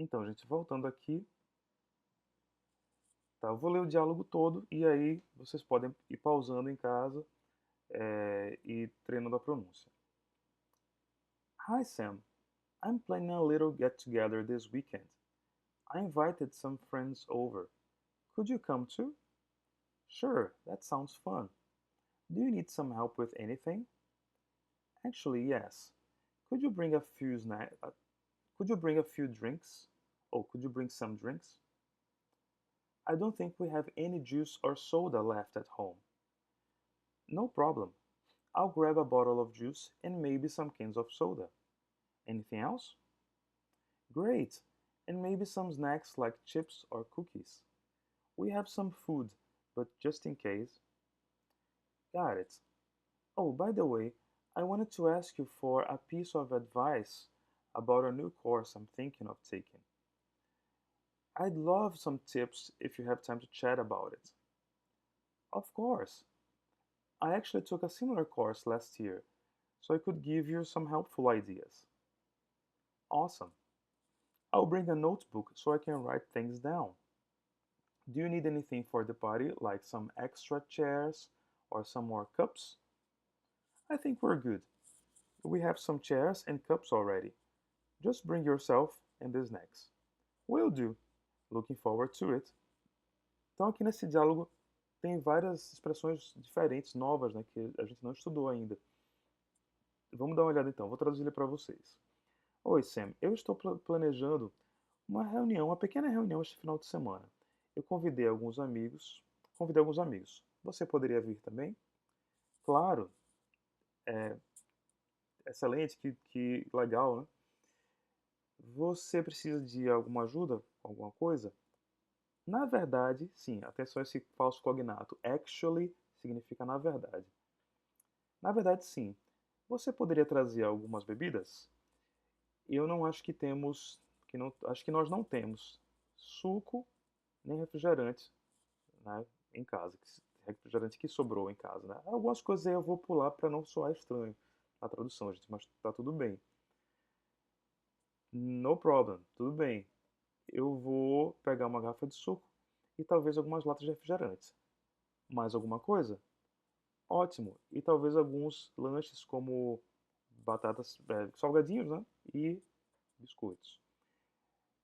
Então, gente, voltando aqui, tá? Eu vou ler o diálogo todo e aí vocês podem ir pausando em casa e treinando a pronúncia. Hi, Sam. I'm planning a little get-together this weekend. I invited some friends over. Could you come too? Sure, that sounds fun. Do you need some help with anything? Actually, yes. Could you bring a few snack? Could you bring a few drinks? Oh, could you bring some drinks? I don't think we have any juice or soda left at home. No problem. I'll grab a bottle of juice and maybe some cans of soda. Anything else? Great. And maybe some snacks like chips or cookies. We have some food, but just in case. Got it. Oh, by the way, I wanted to ask you for a piece of advice about a new course I'm thinking of taking. I'd love some tips if you have time to chat about it. Of course. I actually took a similar course last year, so I could give you some helpful ideas. Awesome. I'll bring a notebook so I can write things down. Do you need anything for the party, like some extra chairs or some more cups? I think we're good. We have some chairs and cups already. Just bring yourself and the snacks. Will do. Looking forward to it. Então, aqui nesse diálogo tem várias expressões diferentes, novas, né, que a gente não estudou ainda. Vamos dar uma olhada então, vou traduzir ele para vocês. Oi, Sam. Eu estou planejando uma reunião, uma pequena reunião este final de semana. Eu convidei alguns amigos. Você poderia vir também? Claro, é excelente, que legal, né? Você precisa de alguma ajuda com alguma coisa? Na verdade, sim, atenção a esse falso cognato. Actually significa na verdade. Na verdade, sim. Você poderia trazer algumas bebidas? Eu não acho que temos, acho que nós não temos suco nem refrigerante, né, em casa, refrigerante que sobrou em casa, né? Algumas coisas aí eu vou pular para não soar estranho a tradução, gente, mas tá tudo bem. No problem, tudo bem. Eu vou pegar uma garrafa de suco e talvez algumas latas de refrigerantes. Mais alguma coisa? Ótimo. E talvez alguns lanches como batatas, salgadinhos, né? E biscoitos.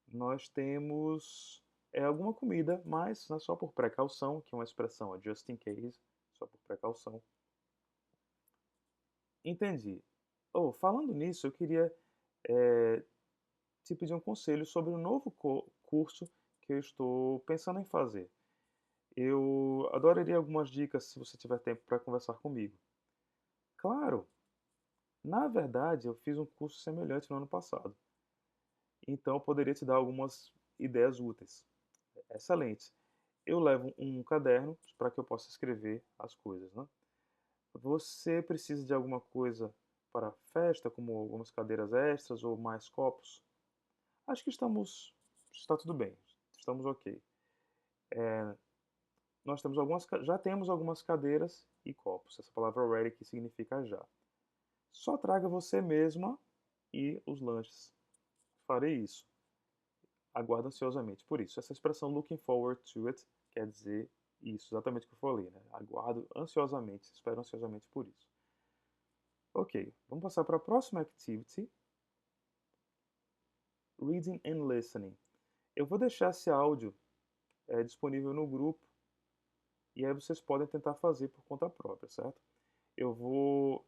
Nós temos alguma comida, mas só por precaução, que é uma expressão, just in case, só por precaução. Entendi. Oh, falando nisso, eu queria eh, te pedir um conselho sobre um novo curso que eu estou pensando em fazer. Eu adoraria algumas dicas se você tiver tempo para conversar comigo. Claro, na verdade eu fiz um curso semelhante no ano passado, então eu poderia te dar algumas ideias úteis. Excelente. Eu levo um caderno para que eu possa escrever as coisas, né? Você precisa de alguma coisa para a festa, como algumas cadeiras extras ou mais copos? Acho que está tudo bem, estamos ok. Nós temos já temos algumas cadeiras e copos. Essa palavra ready que significa já. Só traga você mesma e os lanches. Farei isso. Aguardo ansiosamente por isso. Essa expressão looking forward to it quer dizer isso, exatamente o que eu falei, né? Aguardo ansiosamente, espero ansiosamente por isso. Ok, vamos passar para a próxima activity. Reading and listening. Eu vou deixar esse áudio disponível no grupo e aí vocês podem tentar fazer por conta própria, certo? Eu vou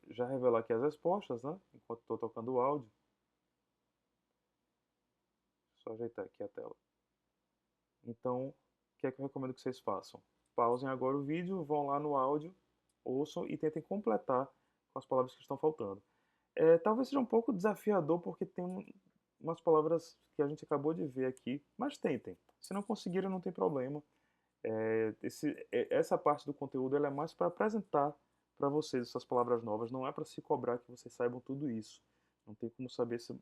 já revelar aqui as respostas, né? Enquanto estou tocando o áudio. Só ajeitar aqui a tela. Então, o que é que eu recomendo que vocês façam? Pausem agora o vídeo, vão lá no áudio, ouçam e tentem completar com as palavras que estão faltando. Talvez seja um pouco desafiador porque tem umas palavras que a gente acabou de ver aqui, mas tentem. Se não conseguirem, não tem problema. Essa parte do conteúdo ela é mais para apresentar para vocês essas palavras novas, não é para se cobrar que vocês saibam tudo isso. Não tem como saber essa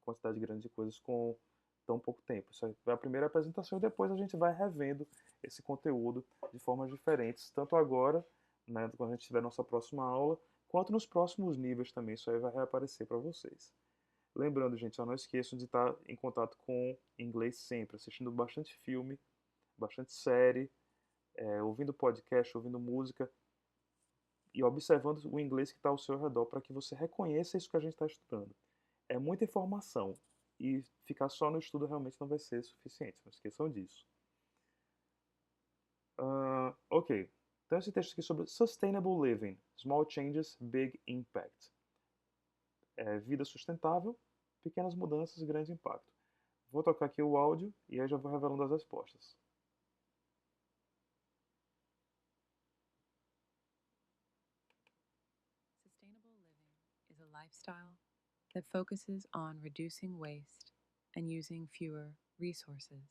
quantidade grande de coisas com tão pouco tempo. Isso é a primeira apresentação e depois a gente vai revendo esse conteúdo de formas diferentes, tanto agora, né, quando a gente tiver nossa próxima aula, quanto nos próximos níveis também. Isso aí vai reaparecer para vocês. Lembrando, gente, só não esqueçam de estar em contato com inglês sempre, assistindo bastante filme, bastante série, ouvindo podcast, ouvindo música e observando o inglês que está ao seu redor para que você reconheça isso que a gente está estudando. É muita informação e ficar só no estudo realmente não vai ser suficiente, não esqueçam disso. Ok, então esse texto aqui é sobre Sustainable Living, Small Changes, Big Impact. Vida sustentável, pequenas mudanças, grande impacto. Vou tocar aqui o áudio e aí já vou revelando as respostas. Sustainable living is a lifestyle that focuses on reducing waste and using fewer resources.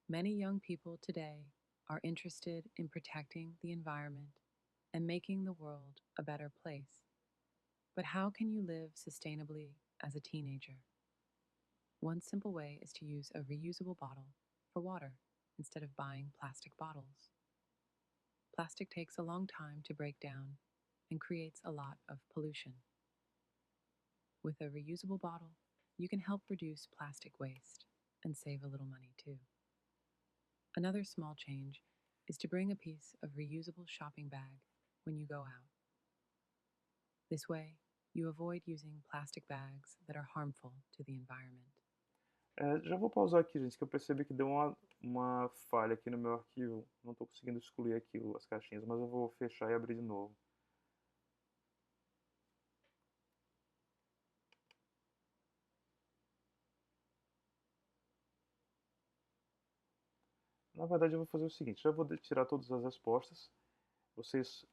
Many young people today are interested in protecting the environment and making the world a better place. But how can you live sustainably as a teenager? One simple way is to use a reusable bottle for water instead of buying plastic bottles. Plastic takes a long time to break down and creates a lot of pollution. With a reusable bottle, you can help reduce plastic waste and save a little money too. Another small change is to bring a piece of reusable shopping bag when you go out. This way, you avoid using plastic bags that are harmful to the environment. Já vou pausar aqui, gente, que eu percebi que deu uma falha aqui no meu arquivo. Não estou conseguindo excluir aqui as caixinhas, mas eu vou fechar e abrir de novo. Na verdade, eu vou fazer o seguinte, já vou tirar todas as respostas. Vocês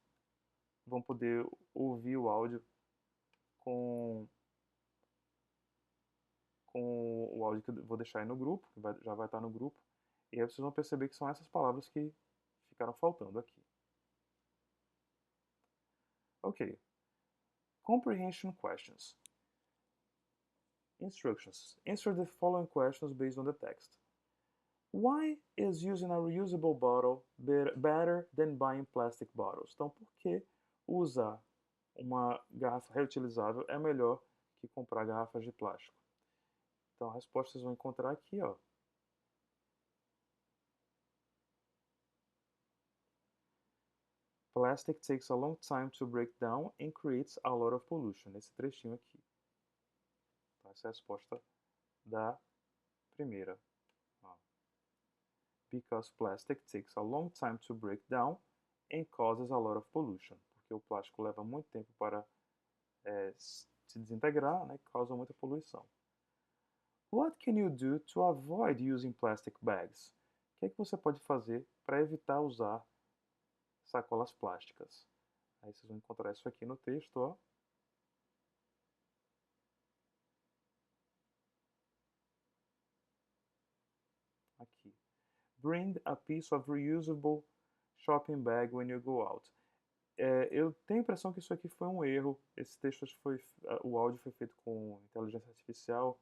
vão poder ouvir o áudio com o áudio que eu vou deixar aí no grupo, que já vai estar no grupo. E aí vocês vão perceber que são essas palavras que ficaram faltando aqui. Ok. Comprehension questions. Instructions. Answer the following questions based on the text. Why is using a reusable bottle better than buying plastic bottles? Então, por que usar uma garrafa reutilizável é melhor que comprar garrafas de plástico? Então, as respostas vocês vão encontrar aqui, ó. Plastic takes a long time to break down and creates a lot of pollution. Esse trechinho aqui. Então, essa é a resposta da primeira. Ó. Because plastic takes a long time to break down and causes a lot of pollution. Porque o plástico leva muito tempo para se desintegrar, né, e causa muita poluição. What can you do to avoid using plastic bags? O que é que você pode fazer para evitar usar sacolas plásticas? Aí vocês vão encontrar isso aqui no texto, ó. Aqui. Bring a piece of reusable shopping bag when you go out. Eu tenho a impressão que isso aqui foi um erro. Esse texto o áudio foi feito com inteligência artificial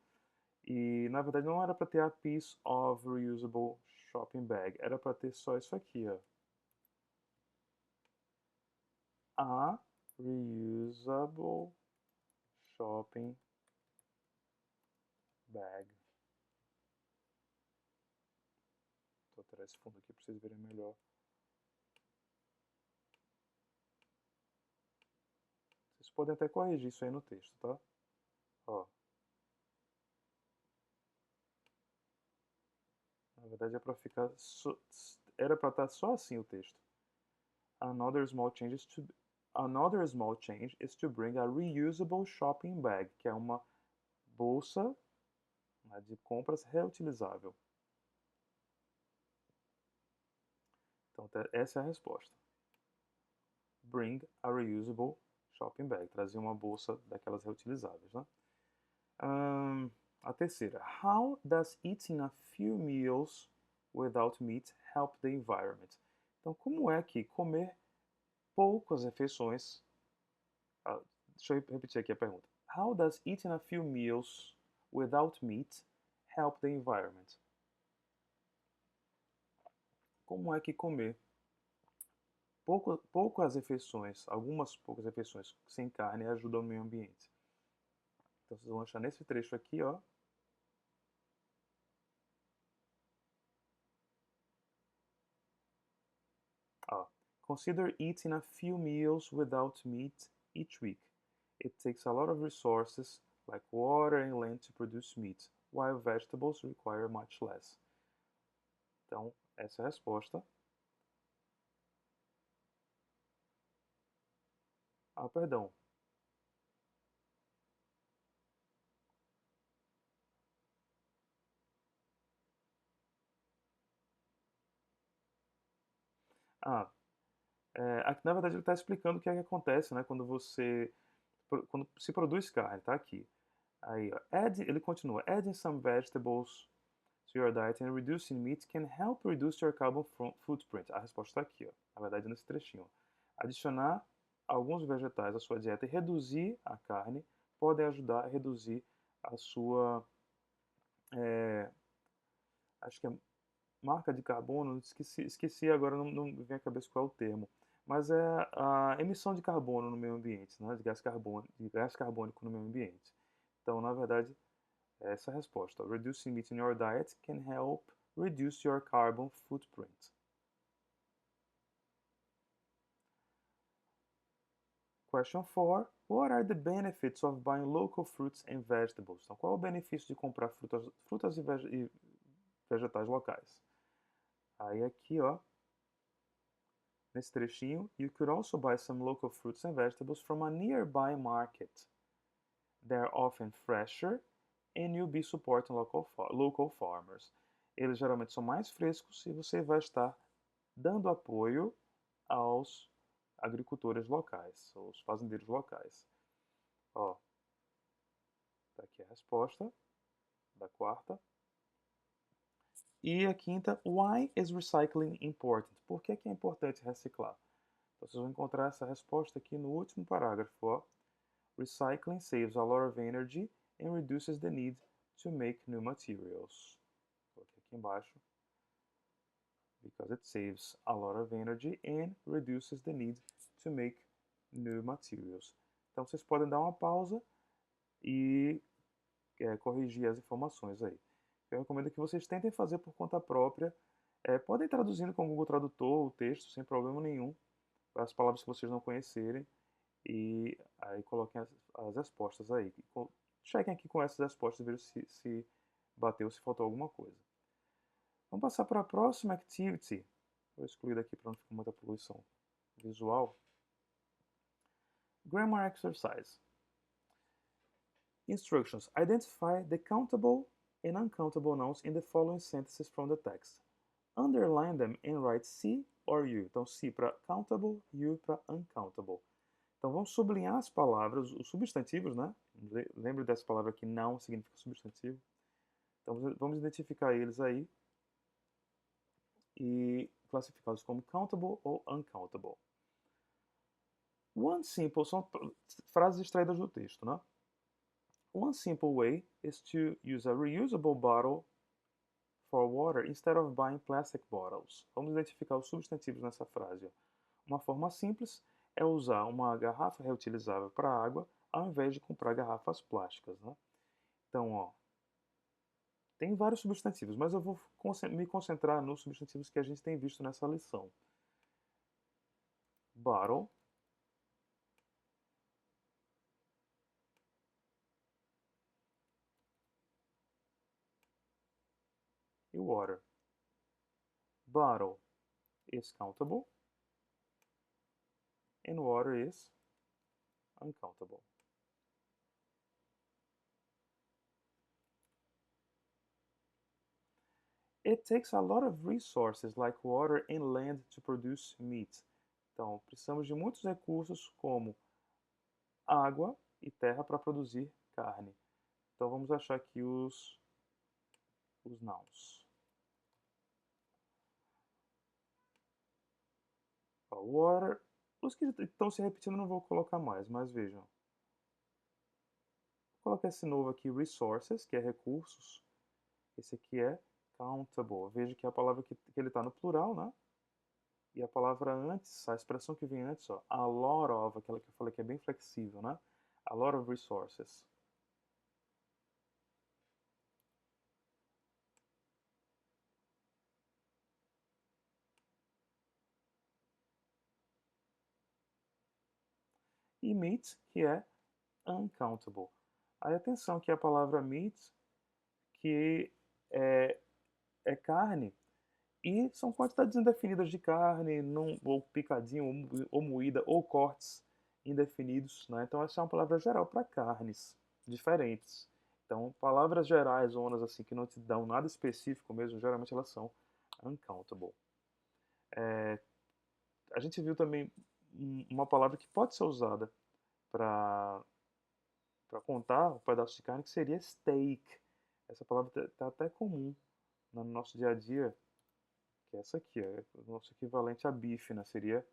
e na verdade não era para ter a piece of reusable shopping bag, era para ter só isso aqui, ó. A reusable shopping bag. Vou tirar esse fundo aqui para vocês verem melhor. Vocês podem até corrigir isso aí no texto, tá? Ó. Na verdade é para ficar era para estar só assim o texto. Another small change is to bring a reusable shopping bag, que é uma bolsa, né, de compras reutilizável. Então essa é a resposta. Bring a reusable shopping bag. Trazer uma bolsa daquelas reutilizáveis, né? A terceira. How does eating a few meals without meat help the environment? Então, como é que comer poucas refeições... deixa eu repetir aqui a pergunta. How does eating a few meals without meat help the environment? Como é que comer poucas refeições, algumas poucas refeições sem carne ajudam o meio ambiente? Então vocês vão achar nesse trecho aqui, ó. Ó. Consider eating a few meals without meat each week. It takes a lot of resources, like water and land, to produce meat, while vegetables require much less. Então, essa é a resposta. Ah, perdão. Ah, aqui na verdade ele está explicando o que é que acontece, né, quando se produz carne, tá aqui. Aí, ó, ele continua, adding some vegetables to your diet and reducing meat can help reduce your carbon footprint. A resposta está aqui, ó, na verdade nesse trechinho. Adicionar alguns vegetais à sua dieta e reduzir a carne podem ajudar a reduzir a sua, acho que é marca de carbono, esqueci agora, não me vem à cabeça qual é o termo, mas é a emissão de carbono no meio ambiente, né, de gás carbônico no meio ambiente. Então, na verdade, é essa a resposta. Reducing meat in your diet can help reduce your carbon footprint. Question 4. What are the benefits of buying local fruits and vegetables? Então, qual é o benefício de comprar frutas e vegetais locais? Aí aqui, ó, nesse trechinho, you could also buy some local fruits and vegetables from a nearby market. They're often fresher and you'll be supporting local farmers. Eles geralmente são mais frescos e você vai estar dando apoio aos agricultores locais, aos fazendeiros locais. Ó, tá aqui a resposta da quarta. E a quinta, why is recycling important? Por que é importante reciclar? Então, vocês vão encontrar essa resposta aqui no último parágrafo. Ó. Recycling saves a lot of energy and reduces the need to make new materials. Coloquei aqui embaixo. Because it saves a lot of energy and reduces the need to make new materials. Então, vocês podem dar uma pausa e corrigir as informações aí. Eu recomendo que vocês tentem fazer por conta própria. Podem ir traduzindo com o Google Tradutor o texto sem problema nenhum, as palavras que vocês não conhecerem, e aí coloquem as respostas aí. Chequem aqui com essas respostas e vejam se bateu, se faltou alguma coisa. Vamos passar para a próxima activity. Vou excluir daqui para não ficar muita poluição visual. Grammar exercise. Instructions. Identify the countable and uncountable nouns in the following sentences from the text. Underline them and write se or you. Então, se para countable, you para uncountable. Então, vamos sublinhar as palavras, os substantivos, né? Lembre dessa palavra aqui, não significa substantivo. Então, vamos identificar eles aí e classificá-los como countable ou uncountable. One simple, são frases extraídas do texto, né? One simple way is to use a reusable bottle for water instead of buying plastic bottles. Vamos identificar os substantivos nessa frase. Ó. Uma forma simples é usar uma garrafa reutilizável para água ao invés de comprar garrafas plásticas. Né? Então, ó, tem vários substantivos, mas eu vou me concentrar nos substantivos que a gente tem visto nessa lição. Bottle, e water. Bottle is countable and water is uncountable. It takes a lot of resources like water and land to produce meat. Então, precisamos de muitos recursos como água e terra para produzir carne. Então, vamos achar aqui os nouns. Water, os que estão se repetindo não vou colocar mais, mas vejam. Vou colocar esse novo aqui, resources, que é recursos. Esse aqui é countable. Veja que é a palavra que ele está no plural, né? E a palavra antes, a expressão que vem antes, ó, a lot of, aquela que eu falei que é bem flexível, né? A lot of resources. e meat, que é uncountable. Aí atenção que a palavra meat, que é carne, e são quantidades indefinidas de carne, ou picadinho, ou moída, ou cortes indefinidos, né? Então essa é uma palavra geral para carnes diferentes. Então, palavras gerais, zonas assim, que não te dão nada específico mesmo, geralmente elas são uncountable. A gente viu também uma palavra que pode ser usada para contar o pedaço de carne, que seria steak. Essa palavra está até comum no nosso dia a dia, que é essa aqui, é o nosso equivalente a bife, né? Seria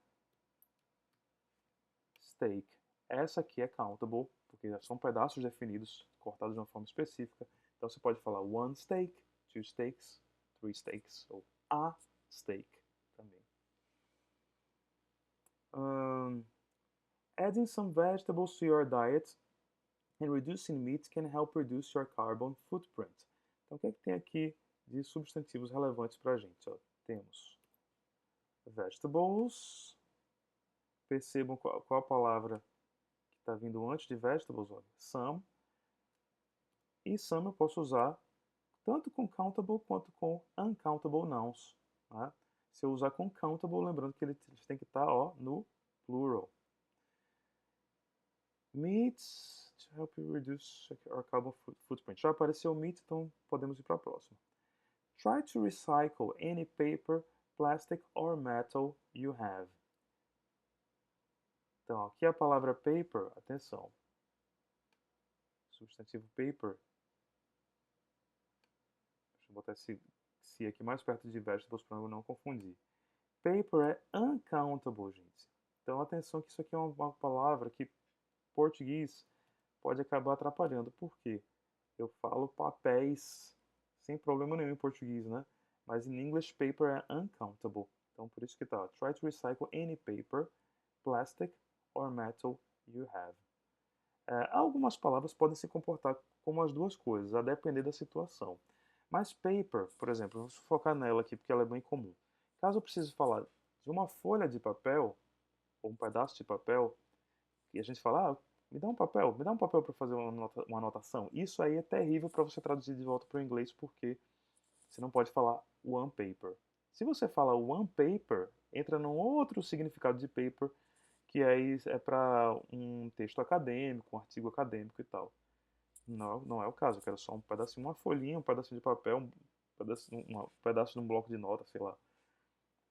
steak. Essa aqui é countable, porque são pedaços definidos, cortados de uma forma específica. Então você pode falar one steak, two steaks, three steaks, ou a steak também. Adding some vegetables to your diet and reducing meat can help reduce your carbon footprint. Então o que é que tem aqui de substantivos relevantes para a gente? Ó, temos vegetables. Percebam qual a palavra que está vindo antes de vegetables. Olha, some. E some eu posso usar tanto com countable quanto com uncountable nouns. Tá? Se eu usar com countable, lembrando que ele tem que estar no plural. Meats to help you reduce our carbon footprint. Já apareceu meat, então podemos ir para a próxima. Try to recycle any paper, plastic or metal you have. Então, aqui a palavra paper, atenção. Substantivo paper. Deixa eu botar esse aqui mais perto de vegetables para eu não confundir. Paper é uncountable, gente. Então, atenção que isso aqui é uma palavra que português pode acabar atrapalhando. Por quê? Eu falo papéis sem problema nenhum em português, né? Mas em inglês, paper é uncountable. Então, por isso que tá. Try to recycle any paper, plastic or metal you have. Algumas palavras podem se comportar como as duas coisas, a depender da situação. Mas paper, por exemplo, vamos focar nela aqui porque ela é bem comum. Caso eu precise falar de uma folha de papel, ou um pedaço de papel, e a gente fala, me dá um papel para fazer uma anotação. Isso aí é terrível para você traduzir de volta para o inglês, porque você não pode falar one paper. Se você fala one paper, entra num outro significado de paper, que aí é para um texto acadêmico, um artigo acadêmico e tal. Não, não é o caso, eu quero só um pedacinho, uma folhinha, um pedacinho de papel, um pedaço de um bloco de notas, sei lá.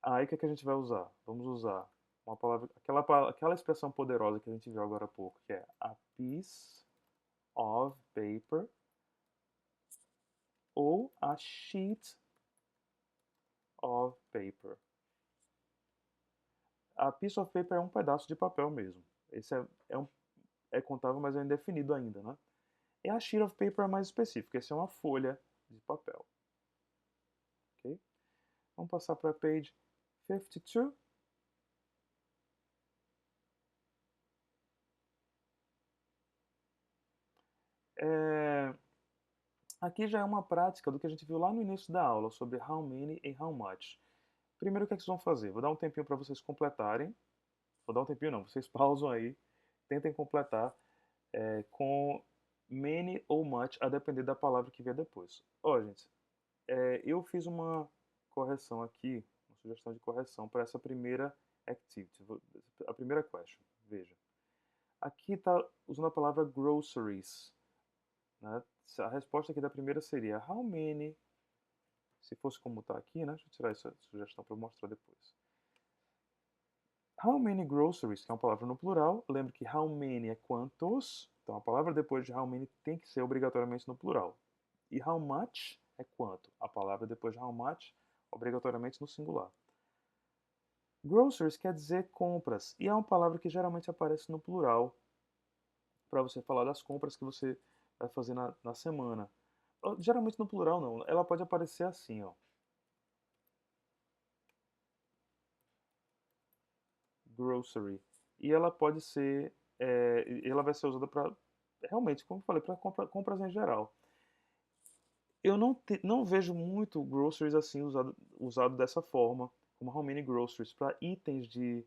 Aí o que, é que a gente vai usar? Vamos usar uma palavra, aquela expressão poderosa que a gente viu agora há pouco, que é a piece of paper ou a sheet of paper. A piece of paper é um pedaço de papel mesmo. Esse é contável, mas é indefinido ainda, né? E a sheet of paper é mais específica. Essa é uma folha de papel. Ok? Vamos passar para a page 52. Aqui já é uma prática do que a gente viu lá no início da aula, sobre how many e how much. Primeiro, o que, é que vocês vão fazer? Vou dar um tempinho para vocês completarem. Vou dar um tempinho não, vocês pausam aí, tentem completar com many ou much, a depender da palavra que vier depois. Gente, eu fiz uma correção aqui, uma sugestão de correção para essa primeira activity, a primeira question. Veja. Aqui está usando a palavra groceries. Né? A resposta aqui da primeira seria how many, se fosse como está aqui, né? Deixa eu tirar essa sugestão para eu mostrar depois. How many groceries, que é uma palavra no plural. Lembre que how many é quantos. Então a palavra depois de how many tem que ser obrigatoriamente no plural. E how much é quanto. A palavra depois de how much, obrigatoriamente no singular. Groceries quer dizer compras. E é uma palavra que geralmente aparece no plural. Para você falar das compras que você vai fazer na semana. Geralmente no plural não. Ela pode aparecer assim, ó. Grocery. E ela pode ser, ela vai ser usada para, realmente, como eu falei, para compras em geral. Eu não vejo muito groceries assim usado dessa forma, como how many groceries, para itens de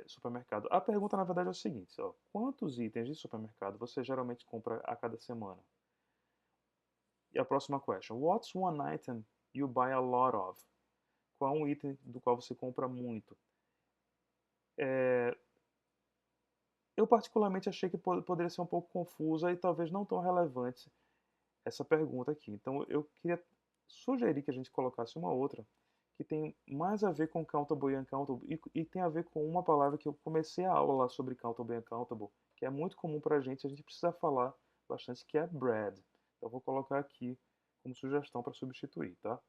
supermercado. A pergunta, na verdade, é o seguinte, ó, quantos itens de supermercado você geralmente compra a cada semana? E a próxima question, what's one item you buy a lot of? Qual é um item do qual você compra muito? Eu particularmente achei que poderia ser um pouco confusa e talvez não tão relevante essa pergunta aqui. Então eu queria sugerir que a gente colocasse uma outra que tem mais a ver com countable e uncountable e tem a ver com uma palavra que eu comecei a aula lá sobre countable e uncountable, que é muito comum para a gente precisa falar bastante, que é bread. Então eu vou colocar aqui como sugestão para substituir, tá?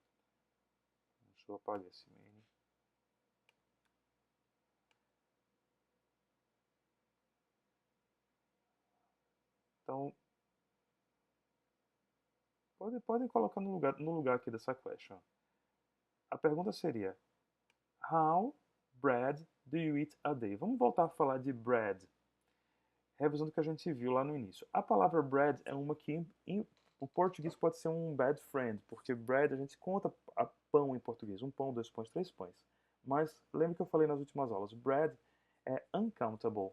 Deixa eu apagar esse menu. Então, podem colocar no lugar aqui dessa question. A pergunta seria, how bread do you eat a day? Vamos voltar a falar de bread, revisando o que a gente viu lá no início. A palavra bread é uma que o português pode ser um bad friend, porque bread a gente conta a pão em português, um pão, dois pães, três pães. Mas lembra que eu falei nas últimas aulas, bread é uncountable.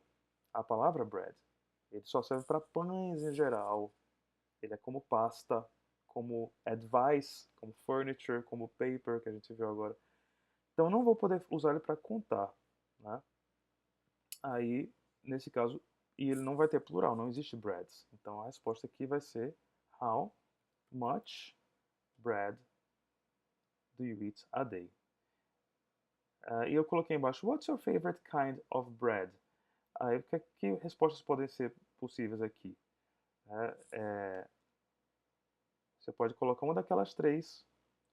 A palavra bread, ele só serve para pães em geral. Ele é como pasta, como advice, como furniture, como paper, que a gente viu agora. Então eu não vou poder usar ele para contar, né? Aí, nesse caso, e ele não vai ter plural, não existe breads. Então a resposta aqui vai ser how much bread do you eat a day? E eu coloquei embaixo, what's your favorite kind of bread? Aí, que respostas podem ser possíveis aqui? Você pode colocar uma daquelas três.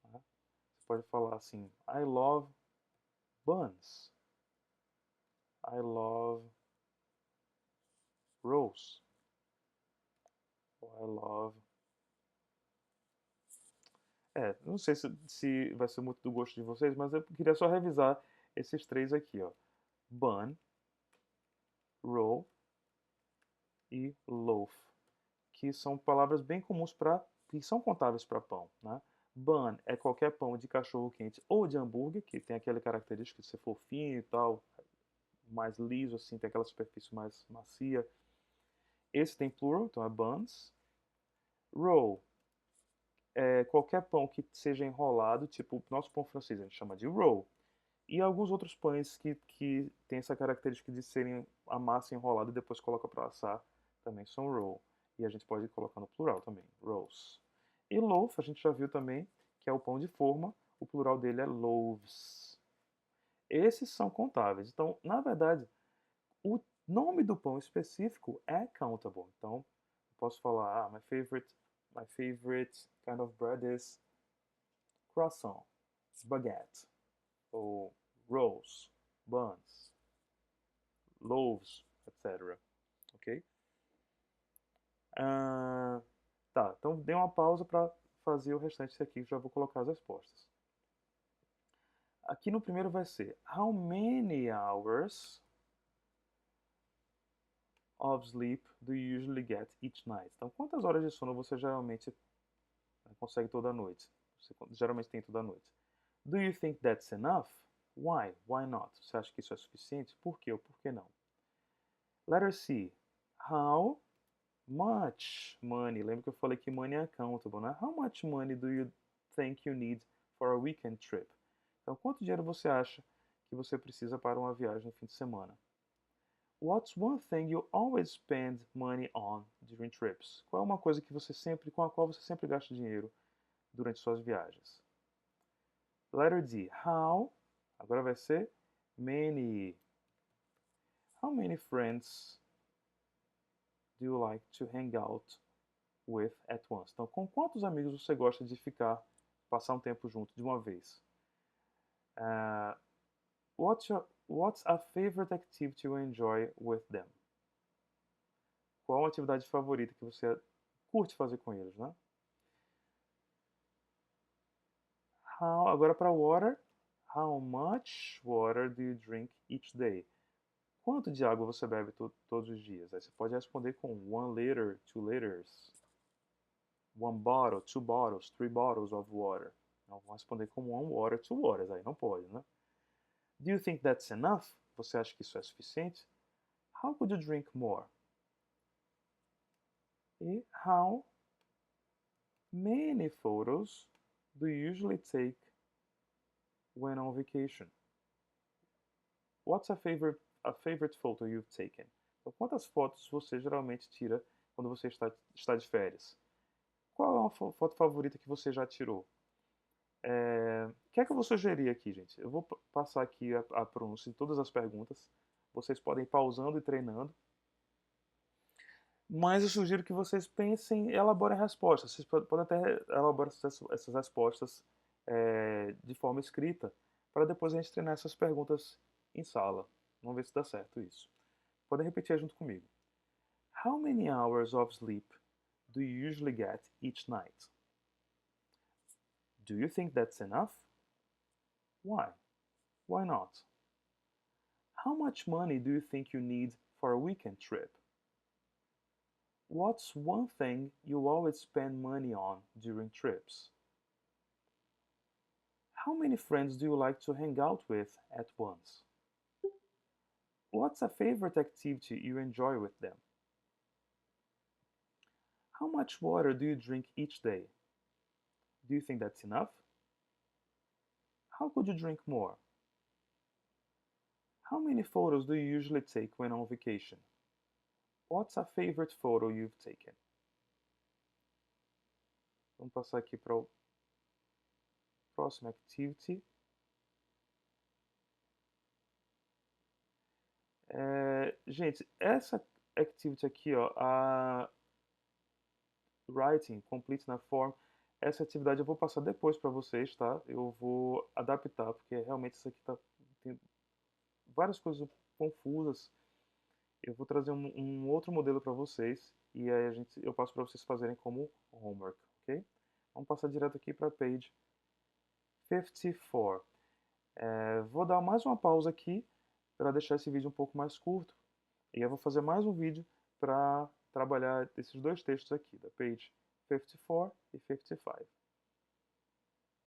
Né? Você pode falar assim, I love buns. I love rolls. I love. Não sei se vai ser muito do gosto de vocês, mas eu queria só revisar esses três aqui, ó. Bun, roll e loaf, que são palavras bem comuns que são contáveis para pão, né? Bun é qualquer pão de cachorro quente ou de hambúrguer, que tem aquela característica de ser fofinho e tal, mais liso assim, tem aquela superfície mais macia. Esse tem plural, então é buns. Roll qualquer pão que seja enrolado, tipo o nosso pão francês, a gente chama de roll. E alguns outros pães que têm essa característica de serem a massa enrolada e depois coloca para assar, também são roll. E a gente pode colocar no plural também, rolls. E loaf, a gente já viu também, que é o pão de forma, o plural dele é loaves. Esses são contáveis. Então, na verdade, o nome do pão específico é countable. Então, eu posso falar, my favorite kind of bread is croissant, baguette, ou rolls, buns, loaves, etc. Ok? Tá, então dê uma pausa para fazer o restante aqui, já vou colocar as respostas. Aqui no primeiro vai ser how many hours of sleep do you usually get each night? Então, quantas horas de sono você geralmente consegue toda noite? Você geralmente tem toda noite. Do you think that's enough? Why? Why not? Você acha que isso é suficiente? Por quê ou por que não? Letter C. How much money? Lembra que eu falei que money é accountable, né? How much money do you think you need for a weekend trip? Então, quanto dinheiro você acha que você precisa para uma viagem no fim de semana? What's one thing you always spend money on during trips? Qual é uma coisa com a qual você sempre gasta dinheiro durante suas viagens? Letter D. How? Agora vai ser many. How many friends do you like to hang out with at once? Então, com quantos amigos você gosta de passar um tempo junto de uma vez? What's a favorite activity you enjoy with them? Qual a atividade favorita que você curte fazer com eles, né? Agora para water. How much water do you drink each day? Quanto de água você bebe todos os dias? Aí você pode responder com 1 liter, 2 liters, 1 bottle, 2 bottles, 3 bottles of water. Não vou responder com 1 water, 2 waters, aí não pode, né? Do you think that's enough? Você acha que isso é suficiente? How could you drink more? E how many photos do you usually take when on vacation? What's a favorite photo you've taken? Então, quantas fotos você geralmente tira quando você está de férias? Qual é uma foto favorita que você já tirou? O que é que eu vou sugerir aqui, gente? Eu vou passar aqui a pronúncia em todas as perguntas. Vocês podem ir pausando e treinando. Mas eu sugiro que vocês pensem e elaborem respostas. Vocês podem até elaborar essas respostas de forma escrita, para depois a gente treinar essas perguntas em sala. Vamos ver se dá certo isso. Podem repetir junto comigo. How many hours of sleep do you usually get each night? Do you think that's enough? Why? Why not? How much money do you think you need for a weekend trip? What's one thing you always spend money on during trips? How many friends do you like to hang out with at once? What's a favorite activity you enjoy with them? How much water do you drink each day? Do you think that's enough? How could you drink more? How many photos do you usually take when on vacation? What's a favorite photo you've taken? Vamos passar aqui para o próximo activity. Gente, essa activity aqui, ó, a Writing Complete na Form, essa atividade eu vou passar depois para vocês, tá? Eu vou adaptar, porque realmente isso aqui tem várias coisas confusas. Eu vou trazer um outro modelo para vocês e aí eu passo para vocês fazerem como homework, ok? Vamos passar direto aqui para page 54. Vou dar mais uma pausa aqui para deixar esse vídeo um pouco mais curto. E eu vou fazer mais um vídeo para trabalhar esses dois textos aqui, da page 54 e 55.